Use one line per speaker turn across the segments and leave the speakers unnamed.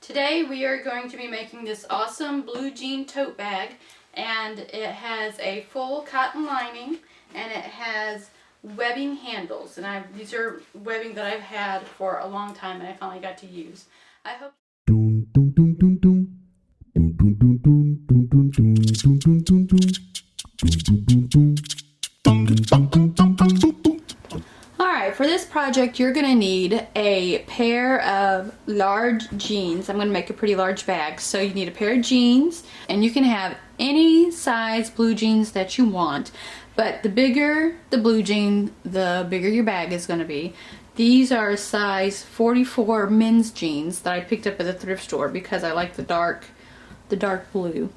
Today we are going to be making this awesome blue jean tote bag, and it has a full cotton lining and it has webbing handles, and these are webbing that I've had for a long time and I finally got to use. I hope Alright, for this project you're going to need a pair of large jeans. I'm going to make a pretty large bag, so you need a pair of jeans, and you can have any size blue jeans that you want, but the bigger the blue jean, the bigger your bag is going to be. These are size 44 men's jeans that I picked up at the thrift store because I like the dark blue.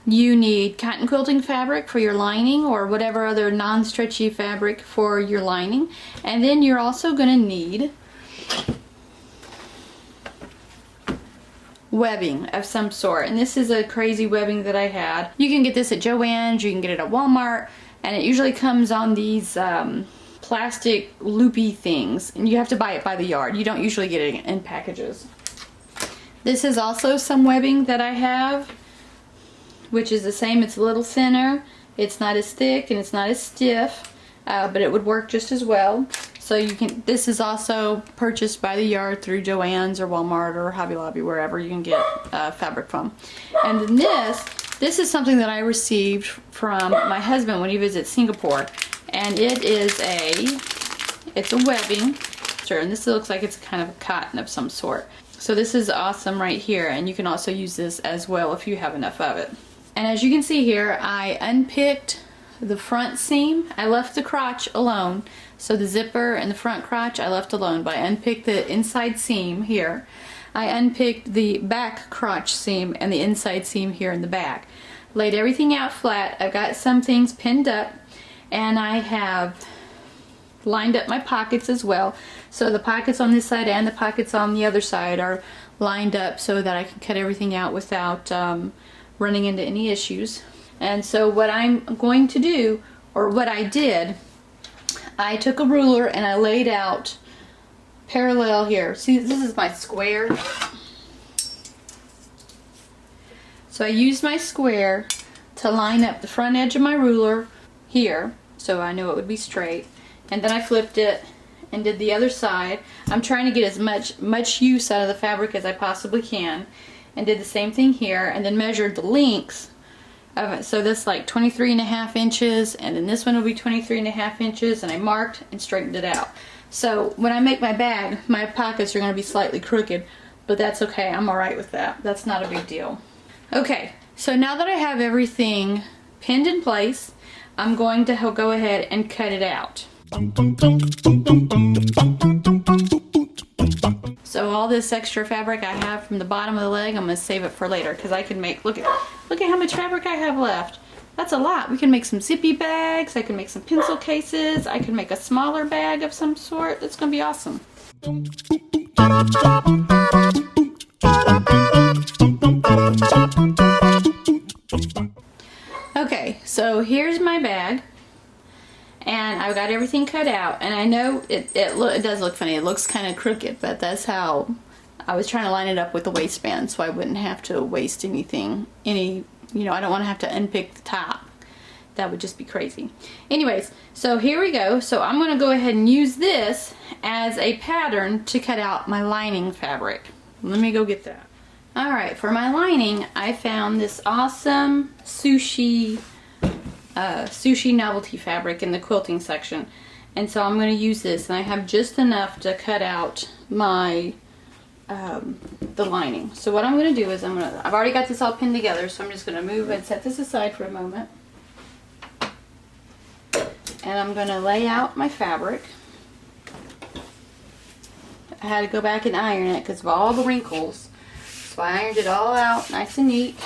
You need cotton quilting fabric for your lining or whatever other non-stretchy fabric for your lining. And then you're also going to need webbing of some sort. And this is a crazy webbing that I had. You can get this at Joann's, you can get it at Walmart, and it usually comes on these plastic loopy things. And you have to buy it by the yard. You don't usually get it in packages. This is also some webbing that I have, which is the same. It's a little thinner, it's not as thick, and it's not as stiff, but it would work just as well. So you can. This is also purchased by the yard through Joann's or Walmart or Hobby Lobby, wherever you can get fabric from. And then this is something that I received from my husband when he visits Singapore, and it's a webbing. Sure, and this looks like it's kind of a cotton of some sort. So this is awesome right here, and you can also use this as well if you have enough of it. And as you can see here, I unpicked the front seam. I left the crotch alone. So the zipper and the front crotch I left alone, but I unpicked the inside seam here. I unpicked the back crotch seam and the inside seam here in the back. Laid everything out flat. I've got some things pinned up, and I have lined up my pockets as well. So the pockets on this side and the pockets on the other side are lined up so that I can cut everything out without running into any issues. And so what I'm going to do, or what I did, I took a ruler and I laid out parallel here. See, this is my square. So I used my square to line up the front edge of my ruler here, so I know it would be straight. And then I flipped it and did the other side. I'm trying to get as much use out of the fabric as I possibly can, and did the same thing here, and then measured the length of it. So this like 23.5 inches, and then this one will be 23.5 inches, and I marked and straightened it out. So when I make my bag, my pockets are going to be slightly crooked, but that's okay. I'm alright with that. That's not a big deal. Okay, so now that I have everything pinned in place, I'm going to go ahead and cut it out. So all this extra fabric I have from the bottom of the leg, I'm going to save it for later, because I can make, look at how much fabric I have left. That's a lot. We can make some zippy bags, I can make some pencil cases, I can make a smaller bag of some sort. That's going to be awesome. Okay, so here's my bag. And I've got everything cut out, and I know it does look funny. It looks kind of crooked, but that's how I was trying to line it up with the waistband, so I wouldn't have to waste anything. I don't want to have to unpick the top. That would just be crazy. Anyways, so here we go. So I'm going to go ahead and use this as a pattern to cut out my lining fabric. Let me go get that. Alright, for my lining, I found this awesome sushi novelty fabric in the quilting section, and so I'm going to use this, and I have just enough to cut out my the lining. So what I'm going to do is I've already got this all pinned together, so I'm just going to move and set this aside for a moment, and I'm going to lay out my fabric. I had to go back and iron it because of all the wrinkles, so I ironed it all out nice and neat.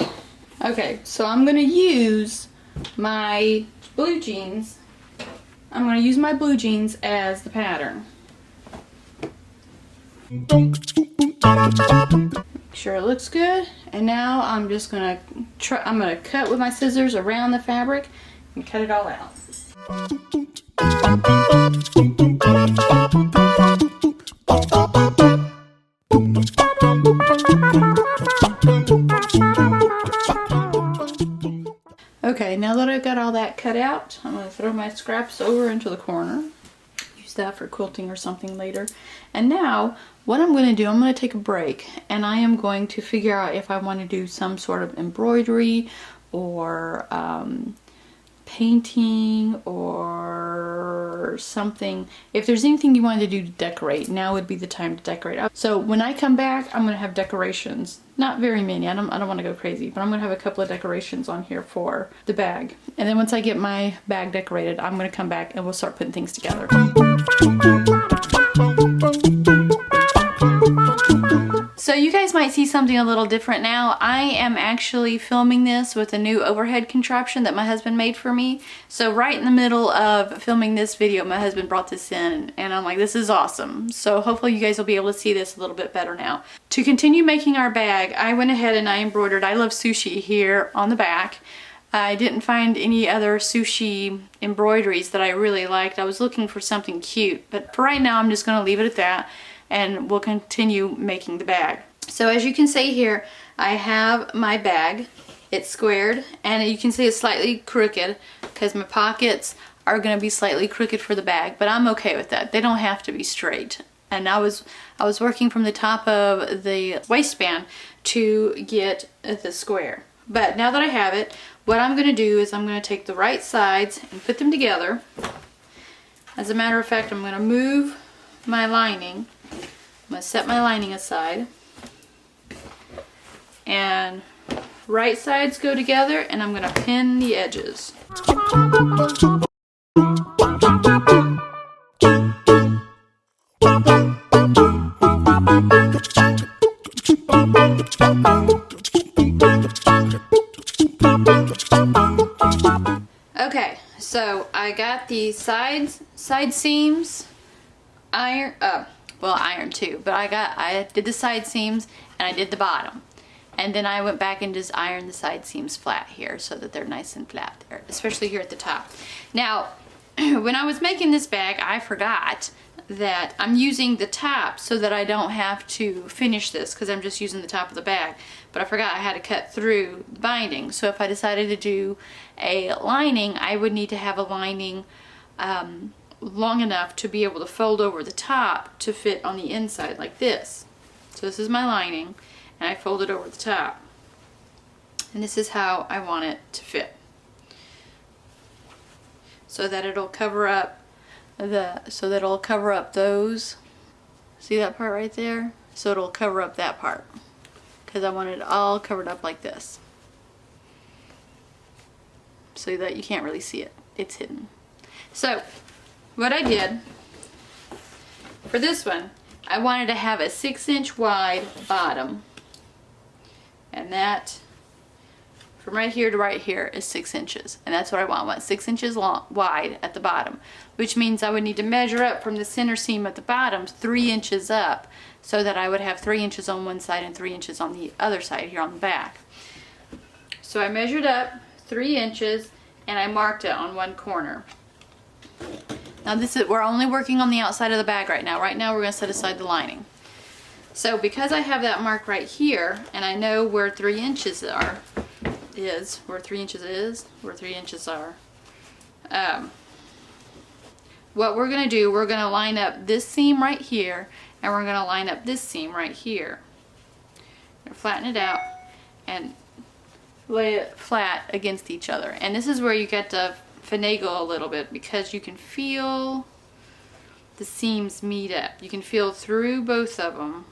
Okay, so I'm going to use my blue jeans. I'm going to use my blue jeans as the pattern. Make sure it looks good. And now I'm just going to cut with my scissors around the fabric and cut it all out. now that I've got all that cut out, I'm going to throw my scraps over into the corner. Use that for quilting or something later. And now, what I'm going to do, I'm going to take a break, and I am going to figure out if I want to do some sort of embroidery or painting or something. If there's anything you wanted to do to decorate, now would be the time to decorate. So when I come back, I'm going to have decorations. Not very many. I don't want to go crazy, but I'm going to have a couple of decorations on here for the bag. And then once I get my bag decorated, I'm going to come back and we'll start putting things together. So you guys might see something a little different now. I am actually filming this with a new overhead contraption that my husband made for me. So right in the middle of filming this video, my husband brought this in and I'm like, this is awesome. So hopefully you guys will be able to see this a little bit better now. To continue making our bag, I went ahead and I embroidered I Love Sushi here on the back. I didn't find any other sushi embroideries that I really liked. I was looking for something cute, but for right now I'm just going to leave it at that. And we'll continue making the bag. So as you can see here, I have my bag. It's squared, and you can see it's slightly crooked because my pockets are going to be slightly crooked for the bag, but I'm okay with that. They don't have to be straight. And I was working from the top of the waistband to get the square. But now that I have it, what I'm going to do is I'm going to take the right sides and put them together. As a matter of fact, I'm going to move my lining. I'm going to set my lining aside, and right sides go together, and I'm going to pin the edges. Okay, so I got the side seams ironed too, but I did the side seams and I did the bottom, and then I went back and just ironed the side seams flat here so that they're nice and flat there, especially here at the top. Now when I was making this bag, I forgot that I'm using the top so that I don't have to finish this because I'm just using the top of the bag, but I forgot I had to cut through the binding. So if I decided to do a lining, I would need to have a lining long enough to be able to fold over the top to fit on the inside like this. So this is my lining, and I fold it over the top, and this is how I want it to fit, so that it'll cover up those, see that part right there? So it'll cover up that part, because I want it all covered up like this so that you can't really see it. It's hidden. So what I did for this one, I wanted to have a 6-inch wide bottom, and that from right here to right here is 6 inches, and that's what I want. I want 6 inches wide at the bottom, which means I would need to measure up from the center seam at the bottom 3 inches up, so that I would have 3 inches on one side and 3 inches on the other side here on the back. So I measured up 3 inches and I marked it on one corner. Now we're only working on the outside of the bag right now. Right now we're going to set aside the lining. So because I have that mark right here, and I know where 3 inches are, where 3 inches are, what we're going to do, we're going to line up this seam right here, and we're going to line up this seam right here. Flatten it out and lay it flat against each other. And this is where you get to finagle a little bit, because you can feel the seams meet up. You can feel through both of them,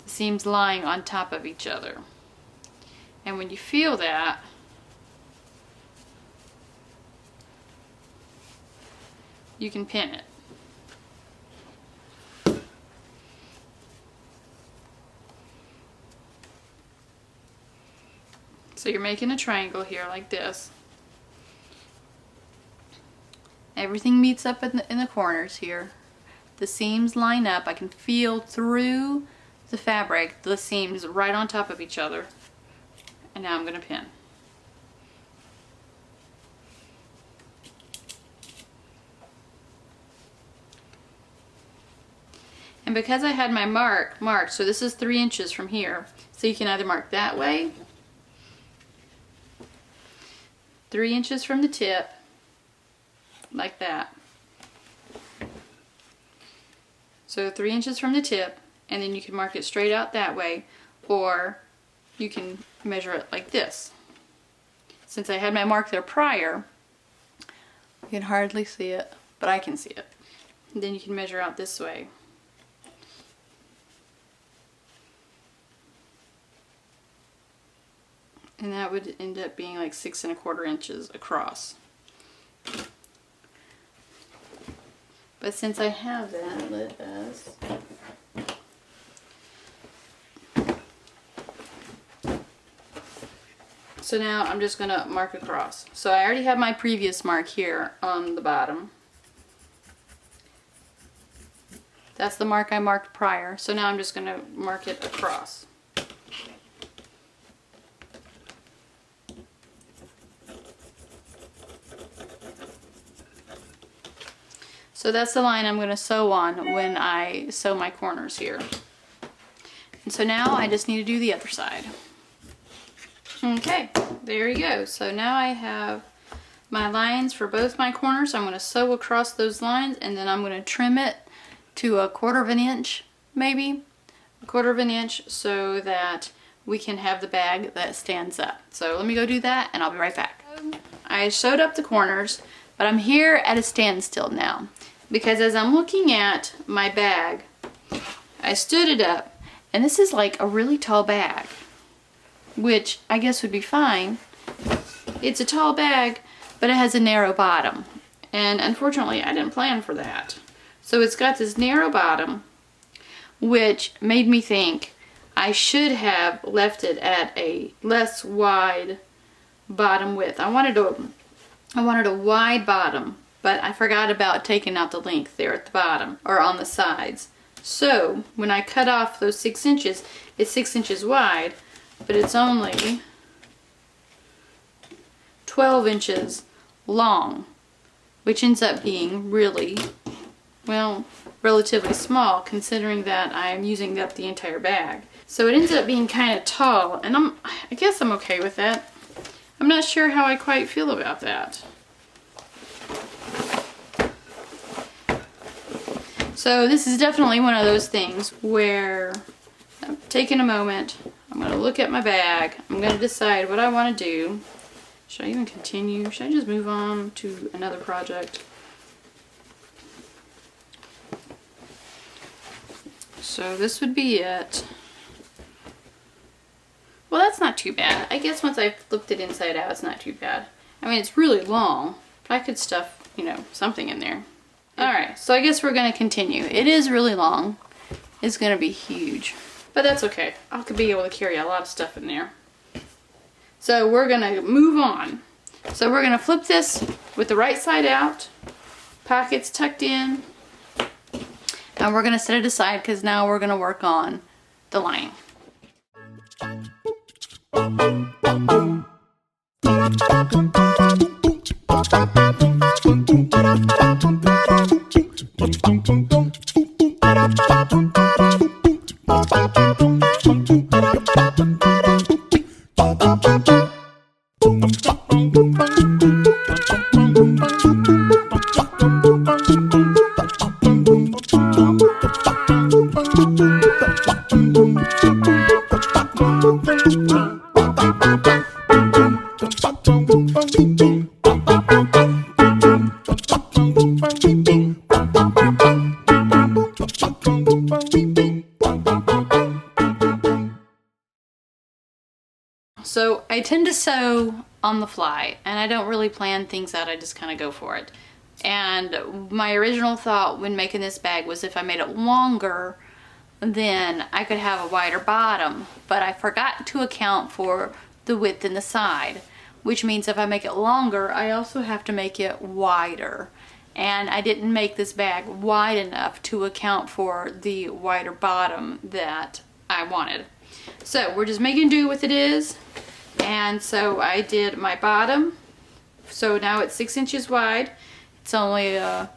the seams lying on top of each other. And when you feel that, you can pin it. So you're making a triangle here like this. Everything meets up in the corners here. The seams line up. I can feel through the fabric the seams right on top of each other. And now I'm going to pin. And because I had my mark marked, so this is 3 inches from here, so you can either mark that way 3 inches from the tip, like that. So 3 inches from the tip, and then you can mark it straight out that way, or you can measure it like this. Since I had my mark there prior, you can hardly see it, but I can see it. And then you can measure out this way. And that would end up being like 6 1/4 inches across. But since I have that, let us so now I'm just going to mark across. So I already have my previous mark here on the bottom. That's the mark I marked prior. So now I'm just going to mark it across. So that's the line I'm going to sew on when I sew my corners here. And so now I just need to do the other side. Okay, there you go. So now I have my lines for both my corners. I'm going to sew across those lines, and then I'm going to trim it to 1/4 inch, maybe 1/4 inch, so that we can have the bag that stands up. So let me go do that, and I'll be right back. I sewed up the corners, but I'm here at a standstill now, because as I'm looking at my bag, I stood it up, and this is like a really tall bag, which I guess would be fine. It's a tall bag, but it has a narrow bottom, and unfortunately I didn't plan for that. So it's got this narrow bottom, which made me think I should have left it at a less wide bottom width. I wanted a wide bottom, but I forgot about taking out the length there at the bottom or on the sides. So when I cut off those 6 inches, it's 6 inches wide, but it's only 12 inches long, which ends up being really, well, relatively small considering that I'm using up the entire bag. So it ends up being kind of tall, and I guess I'm okay with that. I'm not sure how I quite feel about that. So this is definitely one of those things where I'm taking a moment, I'm going to look at my bag, I'm going to decide what I want to do. Should I even continue? Should I just move on to another project? So this would be it. Well, that's not too bad. I guess once I've flipped it inside out, it's not too bad. I mean, it's really long, but I could stuff, you know, something in there. Alright, so I guess we're going to continue. It is really long. It's going to be huge. But that's okay. I could be able to carry a lot of stuff in there. So we're going to move on. So we're going to flip this with the right side out. Pockets tucked in. And we're going to set it aside because now we're going to work on the lining. So I tend to sew on the fly, and I don't really plan things out, I just kind of go for it. And my original thought when making this bag was if I made it longer, then I could have a wider bottom, but I forgot to account for the width in the side, which means if I make it longer, I also have to make it wider. And I didn't make this bag wide enough to account for the wider bottom that I wanted. So we're just making do with it is. And so I did my bottom. So now it's 6 inches wide. It's only a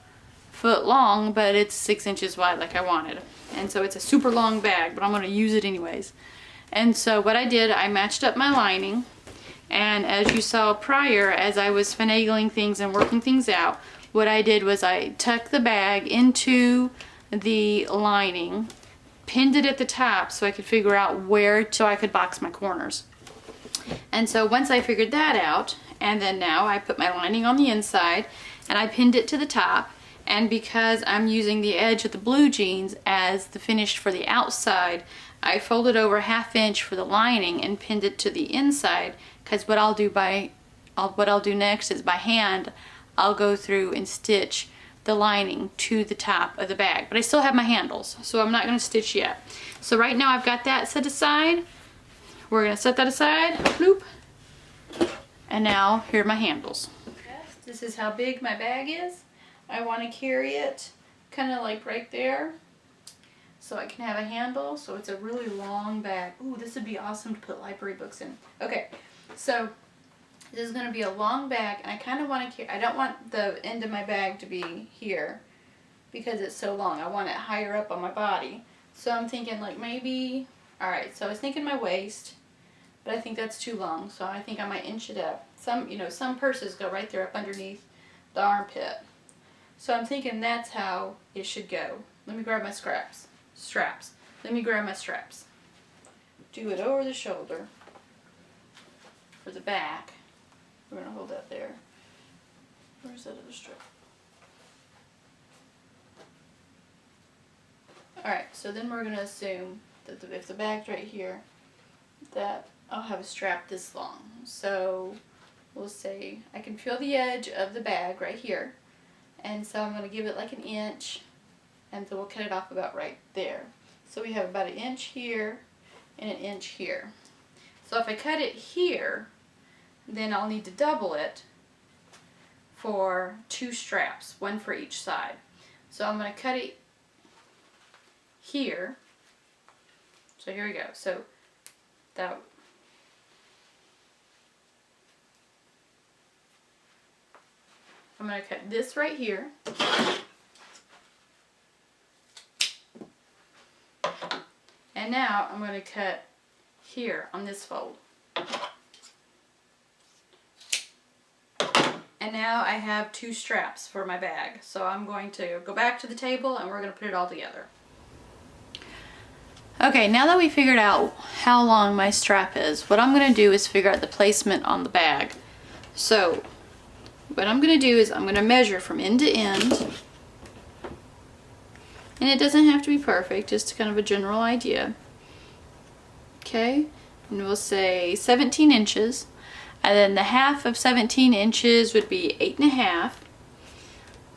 foot long, but it's 6 inches wide like I wanted. And so it's a super long bag, but I'm going to use it anyways. And so what I did, I matched up my lining. And as you saw prior, as I was finagling things and working things out, what I did was I tucked the bag into the lining, pinned it at the top so I could figure out where, so I could box my corners. And so once I figured that out, and then now I put my lining on the inside and I pinned it to the top, and because I'm using the edge of the blue jeans as the finish for the outside, I folded over 1/2 inch for the lining and pinned it to the inside, because what I'll do next is by hand, I'll go through and stitch the lining to the top of the bag. But I still have my handles, so I'm not going to stitch yet. So right now I've got that set aside. We're going to set that aside. Bloop. And now here are my handles. This is how big my bag is. I want to carry it kind of like right there, so I can have a handle. So it's a really long bag. Ooh, this would be awesome to put library books in. Okay, so this is going to be a long bag, and I kind of want to, I don't want the end of my bag to be here because it's so long. I want it higher up on my body. So I'm thinking like maybe, alright, so I was thinking my waist, but I think that's too long, so I think I might inch it up. Some, you know, some purses go right there up underneath the armpit. So I'm thinking that's how it should go. Let me grab my straps. Let me grab my straps. Do it over the shoulder for the back. We're going to hold that there. Where's that other strap? Alright, so then we're going to assume that if the bag's right here, that I'll have a strap this long. So we'll say I can feel the edge of the bag right here. And so I'm going to give it like 1 inch, and so we'll cut it off about right there. So we have about 1 inch here and 1 inch here. So if I cut it here, then I'll need to double it for 2 straps, 1 for each side. So I'm going to cut it here. So here we go. So that, I'm going to cut this right here. And now I'm going to cut here on this fold. And now I have 2 straps for my bag. So I'm going to go back to the table and we're going to put it all together. Okay, now that we figured out how long my strap is, what I'm going to do is figure out the placement on the bag. So what I'm going to do is I'm going to measure from end to end. And it doesn't have to be perfect, just kind of a general idea. Okay, and we'll say 17 inches. And then the half of 17 inches would be 8.5,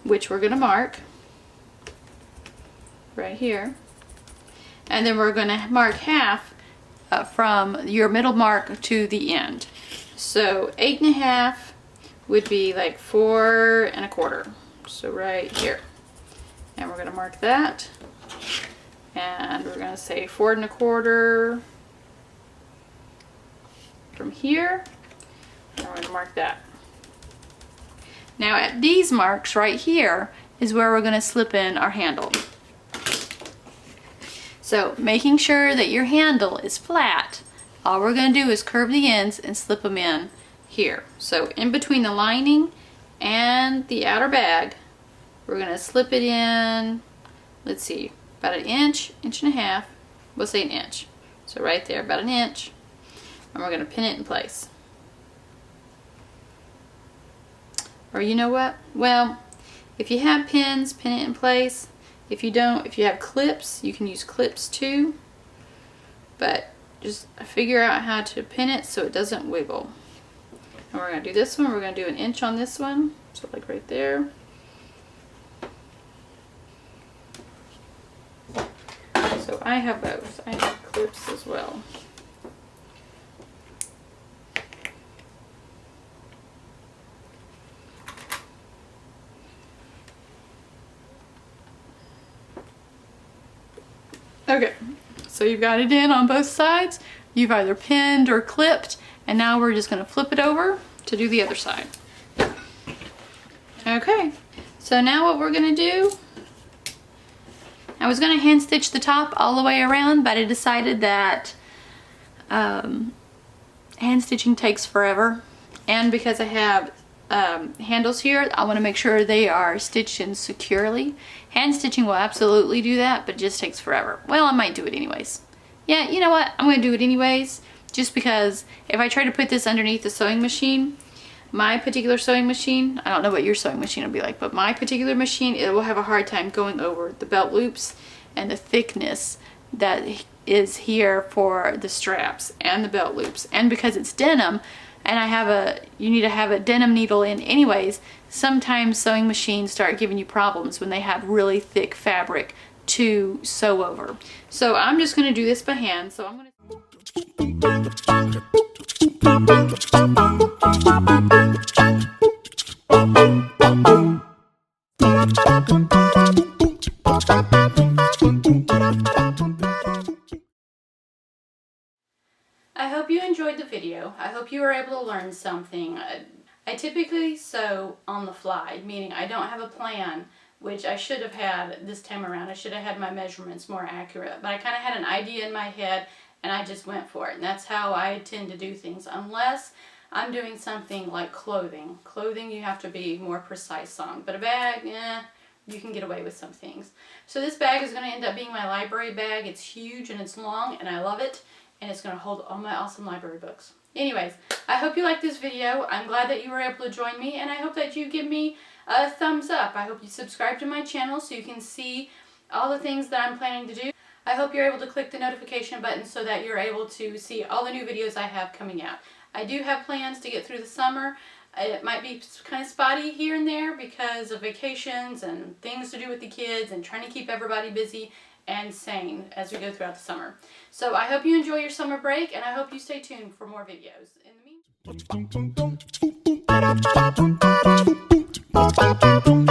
which we're going to mark right here. And then we're going to mark half from your middle mark to the end. So 8.5 would be like 4 1/4. So right here. And we're going to mark that. And we're going to say 4 1/4 from here. And we're going to mark that. Now at these marks right here is where we're going to slip in our handle. So making sure that your handle is flat, all we're going to do is curve the ends and slip them in here. So in between the lining and the outer bag, we're going to slip it in, let's see, about 1 inch, 1.5 inches, we'll say 1 inch. So right there, about 1 inch, and we're going to pin it in place. Or you know what? Well, if you have pins, pin it in place. If you don't, if you have clips, you can use clips too. But just figure out how to pin it so it doesn't wiggle. And we're going to do this one. We're going to do 1 inch on this one. So like right there. So I have both. I have clips as well. Okay, so you've got it in on both sides. You've either pinned or clipped, and now we're just going to flip it over to do the other side. Okay, so now what we're going to do, I was going to hand stitch the top all the way around, but I decided that hand stitching takes forever. And because I have handles here, I want to make sure they are stitched in securely. Hand stitching will absolutely do that, but it just takes forever. Well, I might do it anyways. Yeah, you know what? I'm going to do it anyways, just because if I try to put this underneath the sewing machine, my particular sewing machine, I don't know what your sewing machine will be like, but my particular machine, it will have a hard time going over the belt loops and the thickness that is here for the straps and the belt loops. And because it's denim, and you need to have a denim needle in anyways, sometimes sewing machines start giving you problems when they have really thick fabric to sew over. So I'm just going to do this by hand. So I'm going to... I hope you enjoyed the video. I hope you were able to learn something. I typically sew on the fly, meaning I don't have a plan, which I should have had this time around. I should have had my measurements more accurate, but I kind of had an idea in my head and I just went for it. And that's how I tend to do things, unless I'm doing something like clothing. Clothing you have to be more precise on, but a bag, you can get away with some things. So this bag is going to end up being my library bag. It's huge and it's long and I love it. And it's going to hold all my awesome library books. Anyways, I hope you liked this video. I'm glad that you were able to join me, and I hope that you give me a thumbs up. I hope you subscribe to my channel so you can see all the things that I'm planning to do. I hope you're able to click the notification button so that you're able to see all the new videos I have coming out. I do have plans to get through the summer. It might be kind of spotty here and there because of vacations and things to do with the kids and trying to keep everybody busy and sane as we go throughout the summer. So I hope you enjoy your summer break, and I hope you stay tuned for more videos. In the meantime...